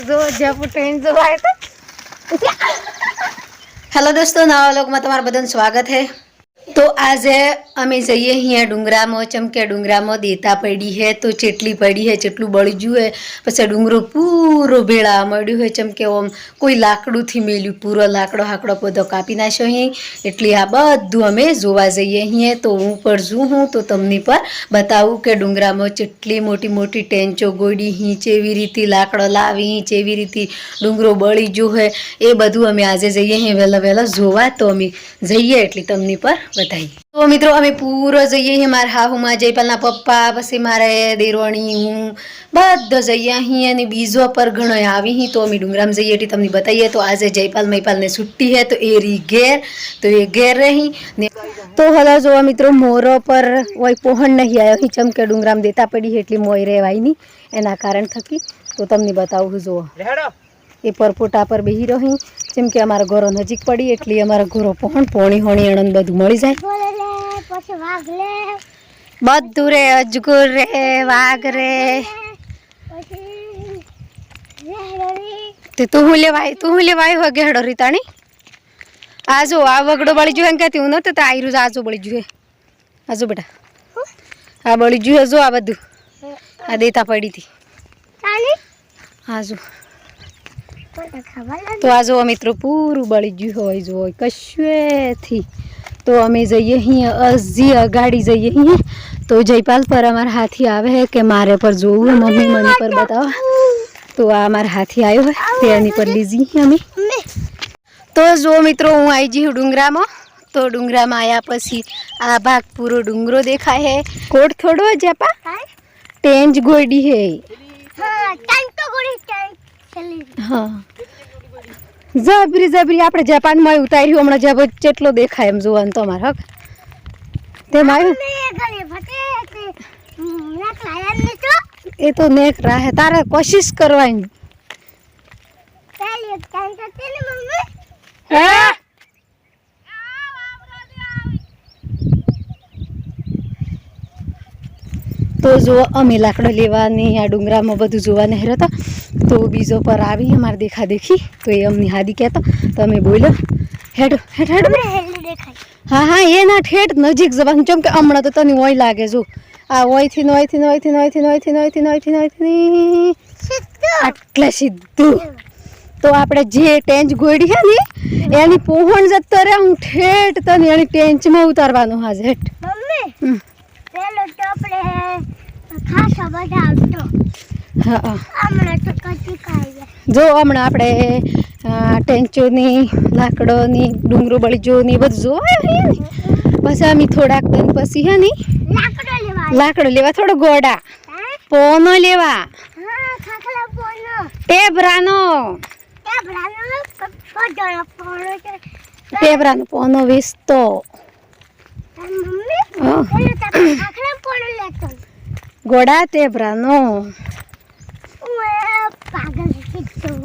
जो जयपुर ट्रेन जो आए तो हेलो दोस्तों, नवा व्लॉग में તમારું બધાનું સ્વાગત है। तो आज અમે જઈએ અહીંયા ડુંગરામાં, ચમકે ડુંગરામાં દેતા પડી હે તો ચેટલી પડી હે, ચેટલું બળજ્યું હે, પછી ડુંગરો પૂરો ભેળા મળ્યું હે, ચમકે ઓમ કોઈ લાકડુંથી મેલ્યું, પૂરો લાકડો હાકડો બધો કાપી નાખ્યો અહીં, એટલે આ બધું અમે જોવા જઈએ અહીંયા। તો હું પર જું હું તો તમને પર બતાવું કે ડુંગરામાં ચેટલી મોટી મોટી ટેન્ચો ગોડી હી, ચેવી રીતે લાકડો લાવી, ચેવી રીતે ડુંગરો બળી ગયો હે, એ બધું અમે આજે જઈએ અહીં વહેલા વહેલા જોવા। તો અમે જઈએ એટલે તમને પર बताइए। तो मित्रों अमे पूरा जाइए हैं मार हाहूमा जयपालना पप्पा पछी मारे देरवाणी हूँ बधा जाइए अहीं बीजो पर घणो आवी ही। तो अमे डूंगराम जाइए एटले तमने बताइए। तो आज जयपाल महिपाल ने छुट्टी है तो ए री घेर, तो ये घेर रही ने तो हलो जो मित्रों मोरो पर वही पोहण नहीं आयो ही, चमके डूंगराम देता पड़ी है एटली मोय रहेवाय नहीं एना कारण थकी। तो तमने बताऊँ जो ए परपोटा पर बेही रही, जेम के अमारा घरो नजीक पड़ी एटली अमारा घरो पोहण पोणी होणी अणन बधु मळी जाय। बधु रे अजगर रे वाघ रे ते तू लेवाय हो गेड़ो रीताणी आजो आ वगड़ो बळी जुए कहती हूं न तो आयरू आजो बळी जुए, आजो बेटा आ बळी जुए जो आ बधु आ देता पड़ी थी आजो। तो आज मित्रों पूरु बड़ी गयु होय जो कशुए थी। तो अमे जइए ही अजी अगाड़ी जइए ही। तो जयपाल पर अमार हाथी आवे है कि मारे पर जोऊ मम्मी मनी पर बताओ। तो आ अमार हाथी आयो है तेनी पर लीजी ही अमे। तो जो मित्रों हूँ आई जी डूंगरा में। तो डूंगरा में आया पछी आ भाग पूरो डूंगरो देखाय है। कोट थोड़ो जपा टेंज गोडी है। हाँ जबरी जबरी आपणे जापान में उतार्યું હમણાં જબ જેટલો દેખાય એમ જોવાનું તમાર હક તેમ આવ્યું એ તો નેક રાહે તારે કોશિશ કરવાની। तो जो अमे लाकड़ो लेवानी आ डूंगरा में बधु जोवा नहीं रहता। तो बीजो पर आवी हमारे देखा देखी तो ये अमनी हादी कहता। तो अमे बोलो हेड हेड हेड हाँ हाँ ये ना ठेठ नजीक जवान चमके हमणा तो तने वही लागे जो आ वही थी नोई थी नोई थी नोई थी नोई थी नोई थी नोई थी नोई थी आटले सीधू। तो आपणे जे टेंच गोड़ी है नी एनी पोहण जतो रे हूँ ठेठ तने एनी टेंच में उतारवानो हाज हेठ मम्मी पेलो टोपले खासा बड़ा हाँ जो हमने आपणे टेंचोनी लाकड़ोनी डूंगरो बळीजोनी बधुं जोवाय पछी अमी थोड़ाक दिन पछी है नी लाकड़ो लेवा थोड़ो गोड़ा पोनो लेवा टेबरानो पोनो वेचतो गोड़ा टेबरानो।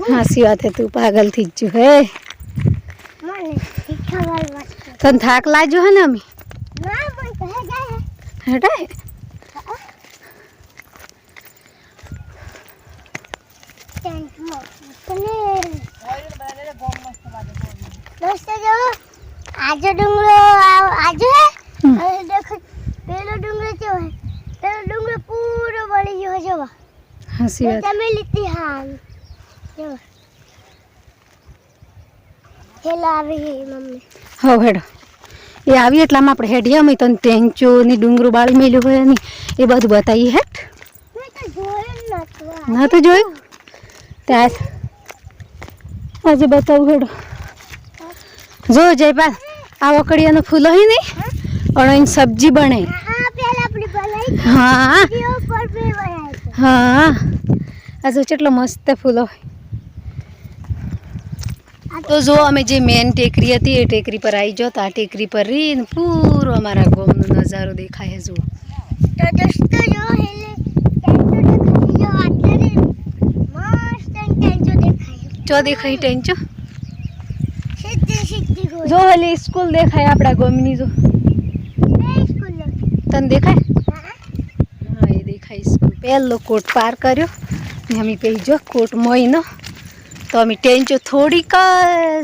हासी बात है तू पागल थी जो है तन थाक लाजो है ना अमी हटा दोस्तों जो आज डूंगरो आज है देखो पहले डूंगरो जो है पहले डूंगरो पूरा बड़ी जो है जो हंसी बात है मिलती हाल जो हेला आवी मम्मी हो हेडो ये आवी એટલામાં આપણે હેડિયા મે તન ટેંચો ની ડુંગરો બાળી મેલ્યો હોય ની એ બધું બતાઈ હેટ મે તો જોયું ના તો જોયું ત્યાં આજે બતાવું હેડો જો જયપાલ આ વકડીયાનો ફૂલ હોય ને અને એની સબ્જી બને હા પહેલા આપણી બનાઈ હા વિડિયો પર બે બનાઈ હા આ જો કેટલો મસ્ત ફૂલ હોય। तो जो अमे जे मेन टेकरी थी ए टेकरी पर आई जो तो आ टेकरी पर रीन पूरो अमारा गामनो नजारो देखा है जो। तो दोस्तों जो हेले टेंचो जो आटले रे मस्त टेंचो देखाय जो देखाय टेंचो सीधी सीधी गो जो हेले स्कूल देखाय आपड़ा गामनी जो ए स्कूल तन देखाय हां ये देखाय स्कूल पहलो कोट पार कर्यो ने हमी पे जो कोट मोईनो તો અમે ટેન્ચો થોડીક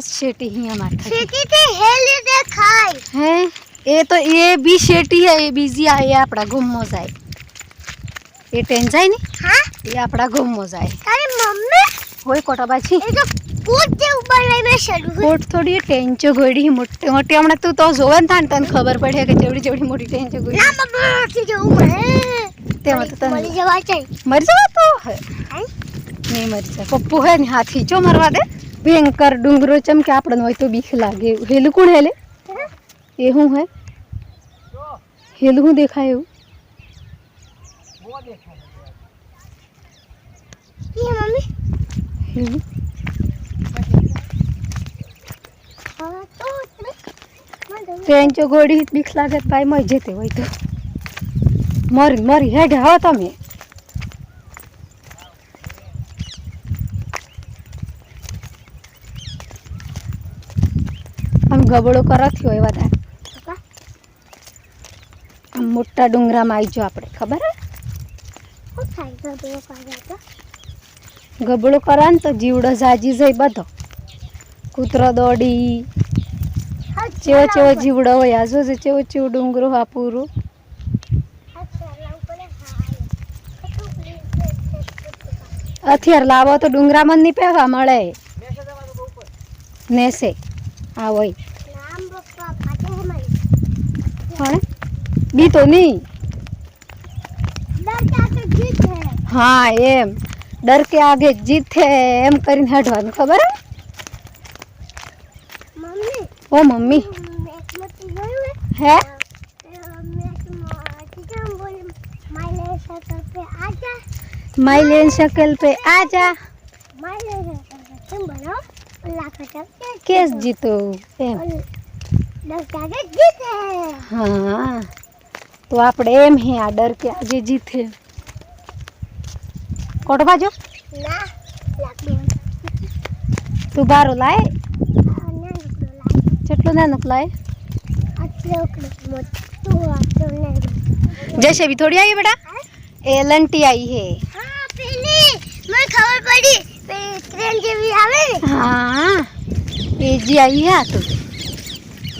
શેટી અહીંયા माथा शेती ते हेले देखाय है ये तो ये भी शेटी है ये बीजी है आपड़ा घूमो जाए ये टेन जाए नहीं हां ये आपड़ा घूमो जाए तारी मम्मी होय कोटा बाछी ए तो पोट जे ऊपर लई बेसेलू पोट थोड़ी टेंचो गोड़ी मोटे मोटे हमने तू तो जोवन था तन खबर पड़े के जेवड़ी जेवड़ी मोटी टेंचो गोड़ी ना मम्मी थी जो मैं ते मत तन मरी जवा चाहिए मर जा तो है हैं नहीं मर जा पप्पू है नहीं हाथी चो मरवा दे भयंकर डूंगरो चमके आपड़न होय तो बीख लागे हेलु कोण हेले ये हूं है हेलु हूं देखाय वो देखा ये मम्मी हेलु हां तो टेंचो गोड़ी बीख लागत भाई मर जेते होय तो मरी मरी हेड हाव तमे हम गबड़ो करत थयो एवा था हम मोटा डુંગરા માં આવી જો આપણે ખબર હે હું થાય તો દેવો કાઢે તો ગબડો કરાન તો જીવડો જાજી જાય બધો કૂતરો દોડી ચેવો ચેવો જીવડો હોય આજો જે ચેવો ચેવો ડુંગરો હા પૂરો અત્યારે લાવો તો ડુંગરામાં નહીં પહેવા મળે નેસે આ હોય નામ પપ્પા ફાટે હે મારી પણ બી તો નહીં डर क्या तो जीत है हाँ एम डर के आगे जीत है एम કરીને હેડવાનું ખબર मम्मी ओ मम्मी एक मत गयो है मैं टीचर बोले माइले साइकिल पे आजा माइलेन शक्ल पे आजा माइले साइकिल तुम बनो अल्लाह का चलते केस जीतो एम डर के आगे जीत है हाँ तो આપણે એમ હે આ ડર કે આજે જીતે કોટ બાજો ना लाख दो તું બારો લાય ना निकलो ला કેટલું નાનું લાય अच्छे उकड़ो मत तू तो नहीं जैसे भी थोड़ी आई बेटा ए लंटी आई है हाँ पहले मैं खबर पड़ी ट्रेन के भी आवे हाँ ये जी आई है तो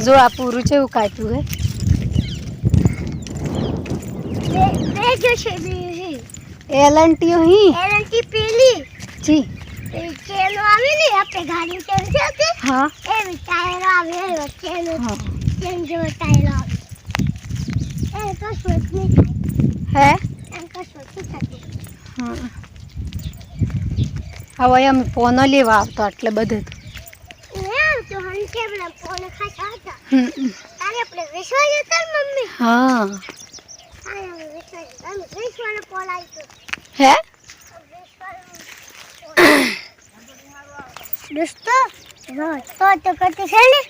जो आप पूरू છે એવું કાટ્યું હે मैं जो से भी એ લંટીઓ ही एलटी पीली जी चेलो आवे ने अपने गाड़ी चल जाते हाँ ए टायर आवे चेलो हाँ चेन जो टायर आवे ए तो सोच नहीं है इनका सोच नहीं हाँ હવે અમે ફોનો લેવા આવતો એટલે બધે यार तो हम के बना फोन खाता था तारे अपने विश्वास कर मम्मी हाँ तारे विश्वास कॉल आई तो है दोस्तों तो करते है ने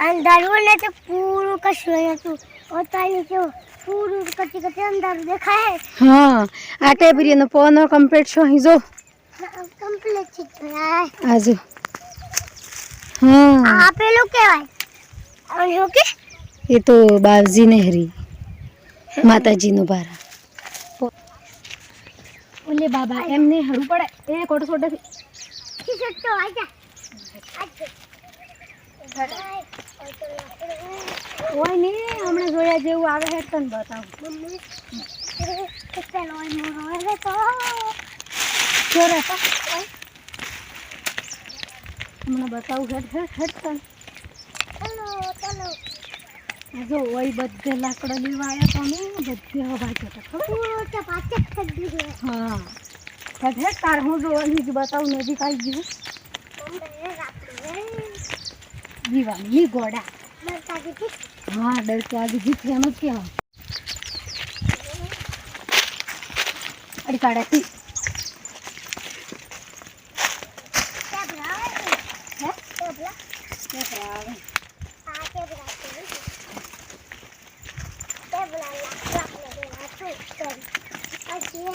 अंदर ने तो पूरा कशो है तू होता है जो पूरा करते करते अंदर देखा है हाँ आ टेबरीनो ફોનો કમ્પ્લીટ છો અહીં જો कंप्लीट है आजो हाँ आप लोग क्या है और हो के ये तो बावजी नेहरी माताजी नो बारा ओले बाबा एमने हरु पड़े ए कोटो सोडे किसे तो आजा ओय ने हमने जोया जेवू आवे है तन बताओ मम्मी कितना लोई मोरो है तो क्यों रहता हमने बताओ हेड तन चलो चलो जो वही बद्दे लाकड़ा लेवाया तो ने बद्दे हवा जता खबर पूरा चपाचक कर दी है हाँ हेड तार हूँ जो अभी बताओ नदी काई जीव मम्मी रात में जीवा नी गोड़ा मरता की हाँ डर के आगे जीत है मत क्या अरे काड़ा थी क्या बना है क्या बना क्या करावे आके बना क्या बना लगा तो अच्छी है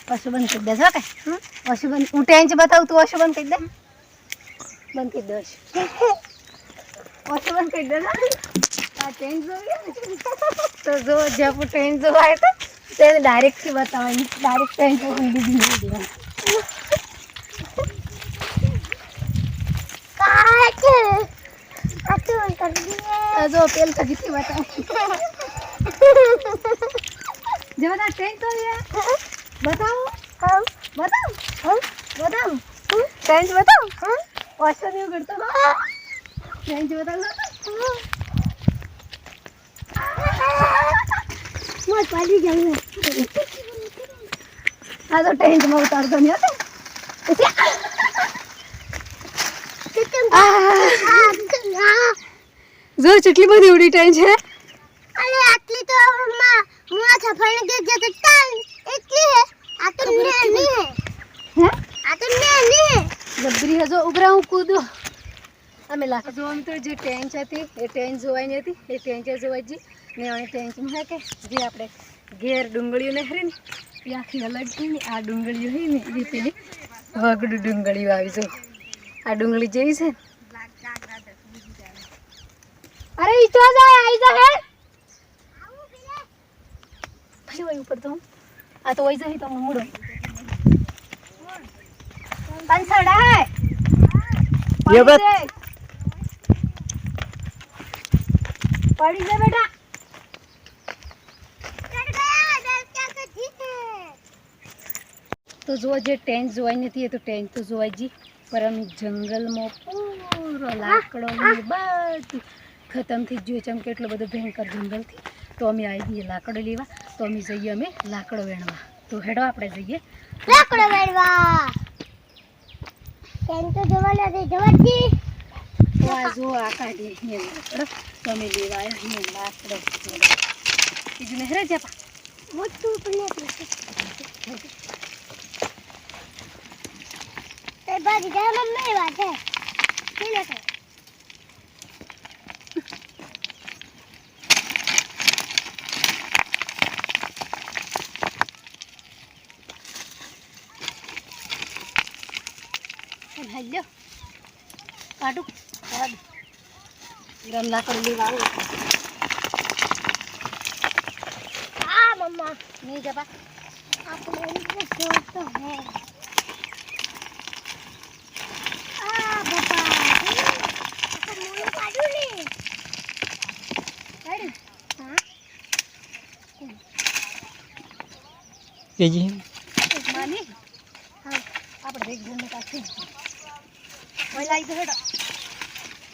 पशुबन कर दे जा के पशुबन उठे इंच बताओ तू पशुबन कर दे बंद कर दे पशुबन कर दे ना आ चेंज हो गया तो जो जब ट्रेन जो आए तो तेरे डायरेक्ट ही बताओ डायरेक्ट ट्रेन को हिंदी भी नहीं दिया कर दिए આ જો પેલ તો જીતી બતાવ જે બધા ટેન્ચ તો બતાવો हम બતાવ हम બતાવ ટેન્ચ બતાવ ઓછો નહીં કરતો ટેન્ચ બતાવ मैं पानी जाऊंगा આ તો ટેન્ચ માં ઉતારતો નહીં હતો જો કેટલી બધી ઉડી ટેન્ચ છે अरे आटली तो मां मुआ सफर के जते टाल इतनी है आ तो नहीं है હે आ तो नहीं है જબરી હજો ઉભરા હું કૂદો અમે લાખ જો આમ તો જે ટેન્ચ હતી એ ટેન્ચ જોવાની હતી એ ટેન્ચ જોવાજી ને આ ટેન્ચમાં હે કે જે આપણે ઘેર ડુંગળીઓ ને હરી ને એ આખી અલગ છે ને આ ડુંગળીઓ હે ને એ પેલી વગડું ડુંગળીઓ આવી જો આ ડુંગળી જેવી છે અરે ઈ તો જાય આઈ જા હે પછી વઈ ઉપર તો આ તો વઈ જાય તો મૂડો पंसड़ा है ये बात पड़ी से बेटा कर गया डर क्या करती है तो जो जे टेंच જોઈ નથી એ તો ટેન્ચ તો જોઈ જી પર અમે જંગલમાં પૂરો લાકડો ને બધું ખતમ થઈ ગયું છે. કેટલો બધો ભયંકર જંગલ થી તો અમે આવી ગઈએ લાકડો લેવા તો અમે જઈએ અમે લાકડો વેણવા તો હેડો આપણે જઈએ लाकड़ो बेड़वा केन तो जवाला दे जवाती તો આ જો આ કાઢી અહીંયા લાકડો તો અમે લેવા આવ્યા અહીંયા લાકડો બીજું ને હેરે જાપા मोटू पने ते बाजी जा मम्मी बात है ये ले कर हेलो काटू काट गरम लाकड़ो लेवा आવો हां मम्मा नहीं जापा आप मेरे को जोर तो है आ बाबा तो मुंह काटू ले काढ हां ये जी मानी हां આપણે દેખ જને કાઠી ઓય લાઈ દે હેડો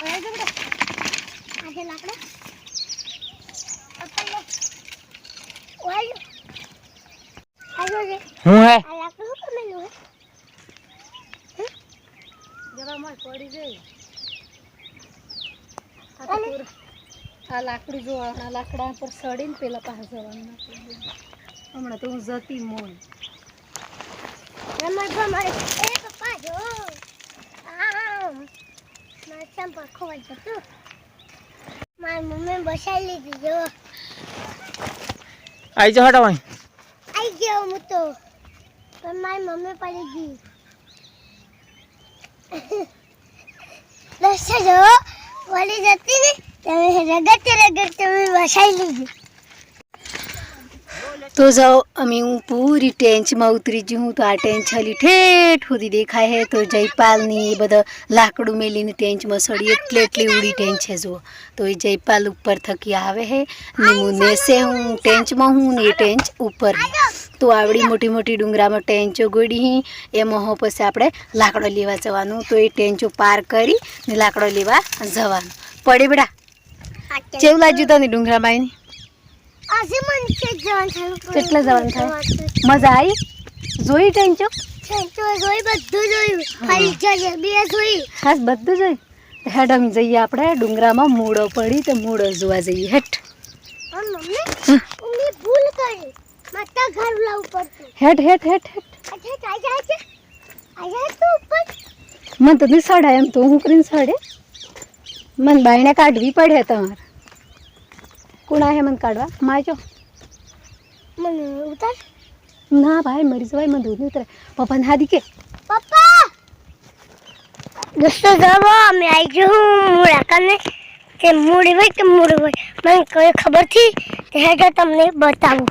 ઓય દે બેટા आगे लाकड़ा अपन ले ओए आगे ले हूँ है आ लाकड़ू को मिलो है જવા મોય પડી ગઈ અલે. આ લાકડું જો આ લાકડા પર સડીને પેલા પાસે જવાનું હમણાં તો હું જતી મોય नंबर पर हमारे ए पापा जो हां मैं चंपा खोल तो मार मम्मी बसा ली थी जो आई जा हटा वहीं आई गया हूं तो पर मार मम्मी पड़ेगी दस जो वाली जाती ने तमे रगड़ते मैं बसा ली तो जाओ अमी हूँ पूरी टेंच में उतरी जी हूँ तो आ टेंच हली ठेठ સુધી દેખાય है तो जयपाल ની બધા લાકડું મેલીને ટેન્ચ માં સડી એટલી ઉડી ટેન્ચ છે જો તો એ જયપાલ ઉપર થકી આવે है ને હું નેસે હું ટેન્ચ માં હું ને ટેન્ચ ઉપર તો આવડી મોટી મોટી ડુંગરામાં ટેન્ચો ગોડી એમાં હો પછી આપણે લાકડો લેવા જવાનું તો એ ટેન્ચો પાર કરી ને લાકડો લેવા જવાનું પડી બેડા કેવું લાગ્યું તને ડુંગરામાં આવીને આજે મન છે જવાન થાય કેટલા જવાન થાય મજા આવી જોઈ ટેન્ચો તો જોઈ બધું જોયું ખાલી જજે બે જોઈ ખાસ બધું જોઈ હેડ અમે જઈએ આપણે ડુંગરામાં મૂળો પડી તો મૂળો જોવા જઈએ હેઠ और मम्मी उंगली भूल गई माता घर ला ऊपर से હેઠ હેઠ હેઠ હેઠ अच्छा आ जा तो ऊपर મને તો નહીં સડાય એમ તો હું કરીને સડે મને બાયણે કાઢવી પડે તમારે કોણ આવે મને કાઢવા માજો मन उतर ના ભાઈ મરી જવાય મને દૂધ નહીં ઉતરે પપ્પાને હાદી કે पापा दोस्तों जब मैं आई जो मुड़ा करने के मुड़ी भाई मैं कोई खबर थी कि है जो तुमने बताऊं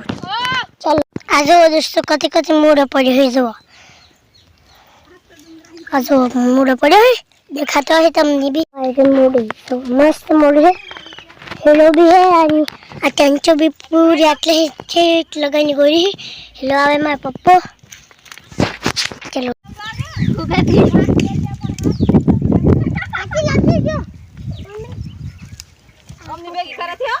चलो आज वो दोस्तों कति कति मुड़ा पड़े हुए जो आज वो मुड़ा पड़े हुए देखा तो है तुमने भी ऐसे मूड है तो मस्त मूड है हेलो भी है आणि आ त्यांचं बी पूरी आटले छेट लगानी गोरी हेलो आवे माय पप्पो चलो અમને મેગી કરે છે